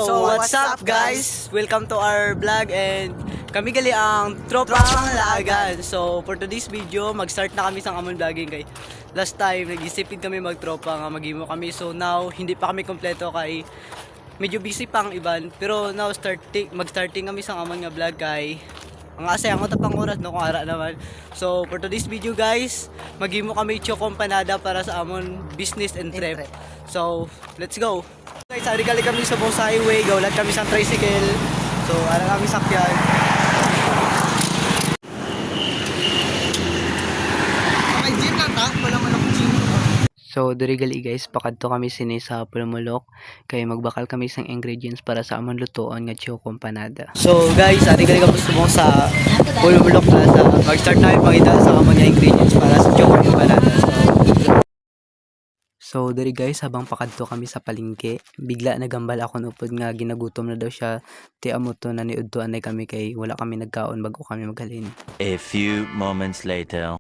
So what's up guys? Welcome to our vlog and kami gali ang Tropang Laagan. So for today's video, mag-start na kami sa amon vlogging kay last time nag-isipin kami magtropa nga maghimo kami. So now hindi pa kami kompleto kay medyo busy pang iban. Pero now mag-starting kami sa amon nga vlog kay ang asay ang utapang oras no kung ara naman. So for today's video guys, maghimo kami choco empanada para sa amon business and trip. So let's go. Guys, ari kami sa buong highway, gawlan kami sa tricycle. So, ara kami sakyan. Okay, gym na ta, wala man ako gym. So, diri gali guys, pakadto kami sini sa Pulmulok kay magbakal kami sang ingredients para sa amon lutoon nga choco empanada. So, guys, ari gali kami sa Pulmulok Plaza. Mag-start na kami pangita sa amon nga ingredients para sa choco empanada. So, diri guys, habang pakadto kami sa palengke, bigla nagambal ako nupod nga ginagutom na daw siya. Ti amo to na niudtoan ay kami kay wala kami nagkaon bago kami maghalin. A few moments later.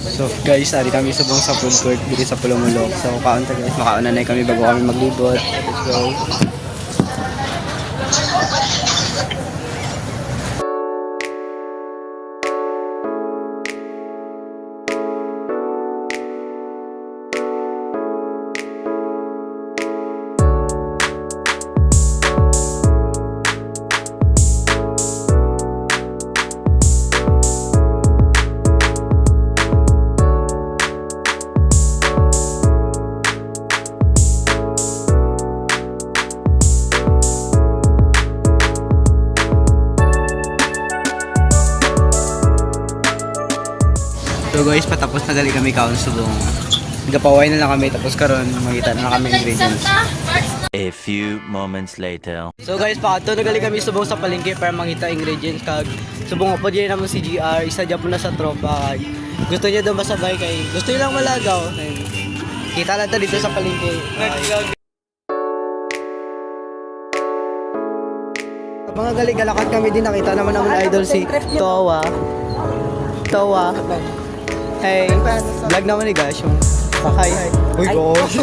So, guys, ari kami sa buong sa food court dito sa Pulmulok. So, kaon ta guys, makaon na kami bago kami maglibot. Let's go. So guys, patapos na gali kami kaon subong. Nagapaway na lang kami tapos karon makita na kami ingredients. A few moments later. So guys, pakadto na gali kami subong sa palengke para makita ingredients kag subong upod yan naman si GR, isa dyan po na sa tropa. Kag gusto niya daw masabay kay gusto niya lang malagaw. Kita lang ta dito sa palengke. Mga gali galakad kami din nakita naman ang idol si Towa. Hey, vlog naman ni Gash yung hi. Uy, gosh.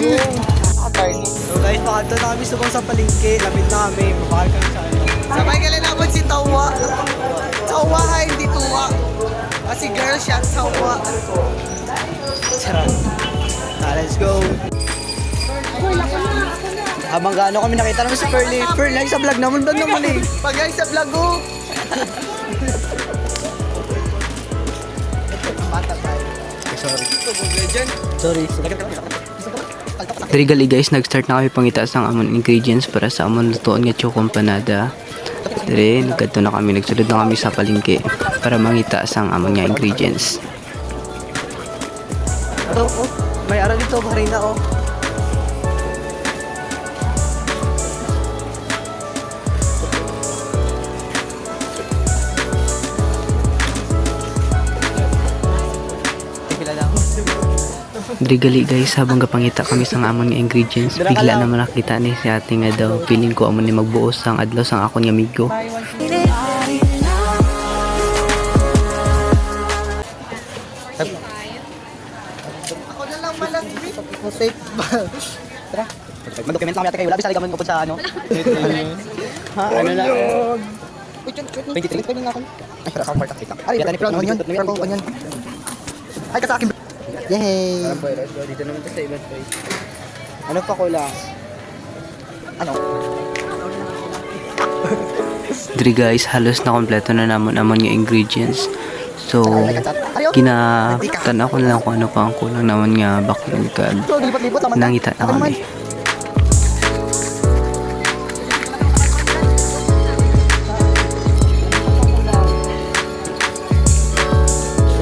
So guys, pakadto na kami subong sa palengke. Lapit na kami, mabakal kami sa ano. Sabay ka naman si Tawa. Tawa ha, hindi tuwa. Kasi girl siya, Tawa. Charot. Let's go. Habang gaano kami nakita naman si Pearly. Pearl, like sa vlog naman eh. Pag guys sa vlog ko. Sorry. Very gali guys, nag-start na kami pangita sa amon ingredients para sa amon lutoon nga choco empanada. Dire, nagkadto na kami, nagsulod na kami sa palengke para mangita sa amon nga ingredients. Ito, may ara dito, marina oh. Diri gali guys, habang kapangita kami sa amon nga ingredients, bigla naman nakita ni si ate nga daw, feeling ko amon ni magbuos sang adlaw sang akon nga amigo. Ako na lang malagri. Safe ba? Tara. Mag-document lang yata kayo, wala bisa ligaman ko po sa ano. Ha, ano na? 23 pa nga ako. Ay, sa part kita. Ari, yata ni Pro, onion, purple onion. Ay, ka sa akin. Yay! Dito naman sa event place. Ano pa kulang? Ano? Diri guys, halos na kompleto na namon amon nga ingredients. So, kinatanaw ko na lang kung ano pa ang kulang naman nga background kag nangita na kami.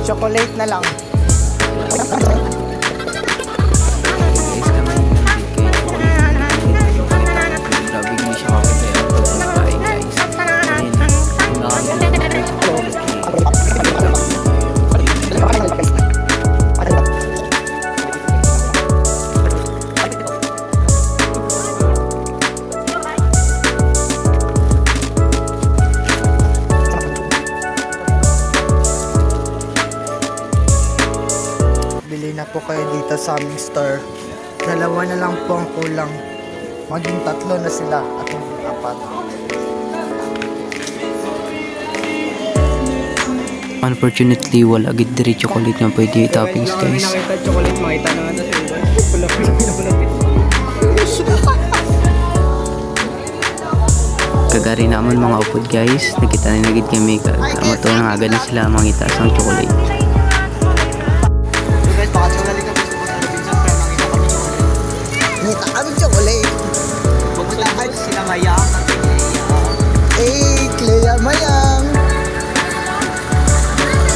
Chocolate na lang. Grabe gini siya kakita yung pagkain guys. Bili na po kayo dito sa aming store. 2 na lang po ang kulang. Maging 3 na sila at hindi 4. apat. Unfortunately, wala gid diri chocolate nga pwede i-toppings guys. Nakita chocolate, makita na nga sa iba. Pulapit. Kagari naman mga upod guys, nakita na nagid kami kamato na agad na sila mangita sang chocolate. So guys, baka tungali kami sa mga Robinson para makita kami chocolate. Ngita kami chocolate. Pagpuntahan sila mayang. Eh, Clea Mayang.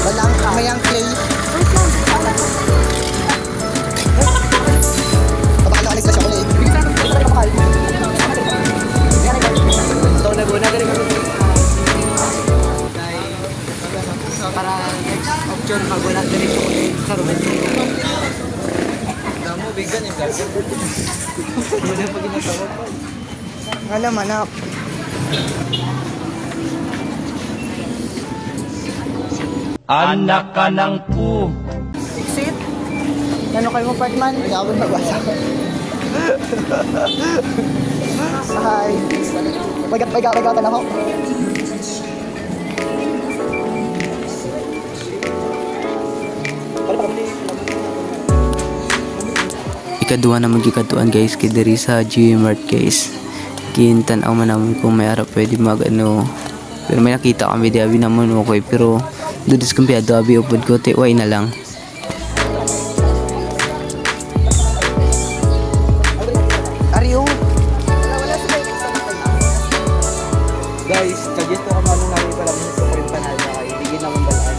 Walang Mayang Clay. Kapakala ka sa chocolate. So naguna ka rin kami. Para next option, maguna ka rin chocolate sa Robinson. Damo, vegan yung guys. Muna pag inasawag pa. Alam, anak. Anak ka ng pu. Exit. Ano kayo mo, partman? Ayawin magbasa. Hi. Pagatan ako. Ikaduha na magikatuan guys kay diri sa Gmart guys. Kintan-aw man namon kung may ara pwede mag ano. Pero may nakita kami di abi namon okay pero dudis kampiado abi upod ko te way na lang. Ariyo. Guys, suggest ko kung ano nga rin pala sa rin panalo kayo. Hindi naman balaan.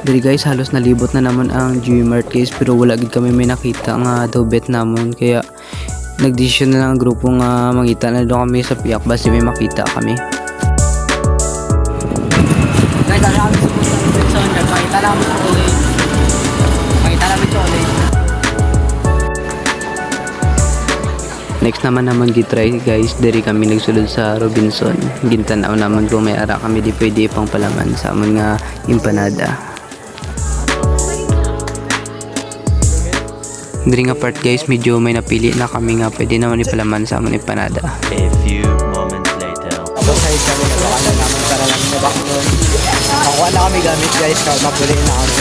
Diri guys halos nalibot na naman ang Gmart guys pero wala gid kami may nakita nga daw bet namon kaya nagdesisyon na lang ang grupo nga mangita na daw kami sa piyak base may makita kami. Guys, dali kami sa Robinson. Makita namin chocolate. Makita namin chocolate. Next naman gitry guys diri kami nagsulod sa Robinson. Gintan-aw naman kung may ara kami di pwede ipang palaman sa amon nga empanada. Diri nga part guys medyo may napili na kami nga pwede naman ipalaman sa amon empanada. A few moments later. So guys, kami nagkakala naman para lang na back nun. Nakuha na kami gamit guys, mapuli na kami.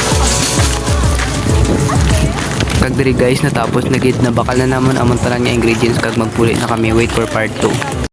Kag diri guys natapos na gid na bakal na namon amon tanan nga ingredients kag magpuli na kami wait for part 2.